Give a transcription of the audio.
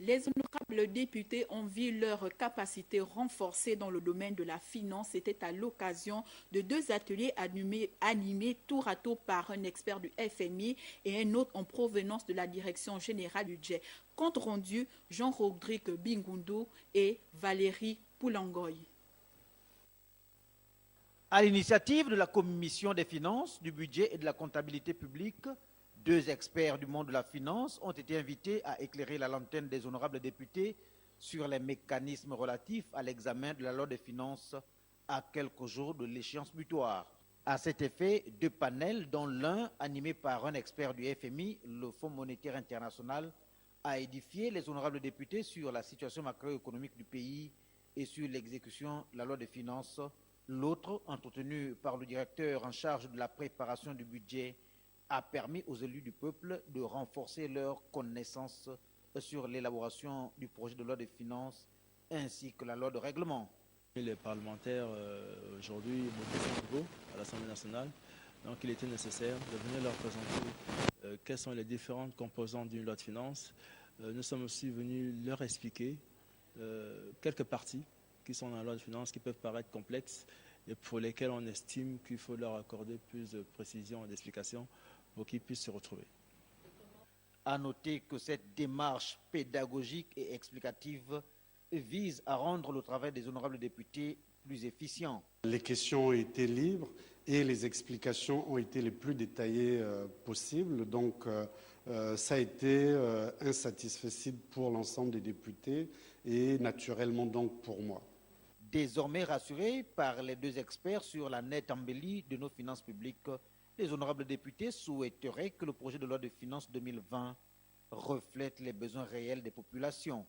Les honorables députés ont vu leur capacité renforcée dans le domaine de la finance. C'était à l'occasion de 2 ateliers animés tour à tour par un expert du FMI et un autre en provenance de la Direction générale du budget. Compte rendu, Jean-Rodrigue Bingundu et Valérie Poulangoy. À l'initiative de la Commission des finances, du budget et de la comptabilité publique, 2 experts du monde de la finance ont été invités à éclairer la lanterne des honorables députés sur les mécanismes relatifs à l'examen de la loi des finances à quelques jours de l'échéance butoir. À cet effet, 2 panels, dont l'un animé par un expert du FMI, le Fonds monétaire international, a édifié les honorables députés sur la situation macroéconomique du pays et sur l'exécution de la loi des finances. L'autre, entretenu par le directeur en charge de la préparation du budget, a permis aux élus du peuple de renforcer leurs connaissances sur l'élaboration du projet de loi de finances ainsi que la loi de règlement. Les parlementaires aujourd'hui mobilisent nouveau à l'Assemblée nationale, donc il était nécessaire de venir leur présenter quelles sont les différentes composantes d'une loi de finances. Nous sommes aussi venus leur expliquer quelques parties qui sont dans la loi de finances qui peuvent paraître complexes et pour lesquelles on estime qu'il faut leur accorder plus de précision et d'explication pour qu'ils puissent se retrouver. À noter que cette démarche pédagogique et explicative vise à rendre le travail des honorables députés plus efficient. Les questions ont été libres et les explications ont été les plus détaillées possibles. Donc, ça a été insatisfaisant pour l'ensemble des députés et naturellement donc pour moi. Désormais rassurés par les 2 experts sur la nette embellie de nos finances publiques, les honorables députés souhaiteraient que le projet de loi de finances 2020 reflète les besoins réels des populations.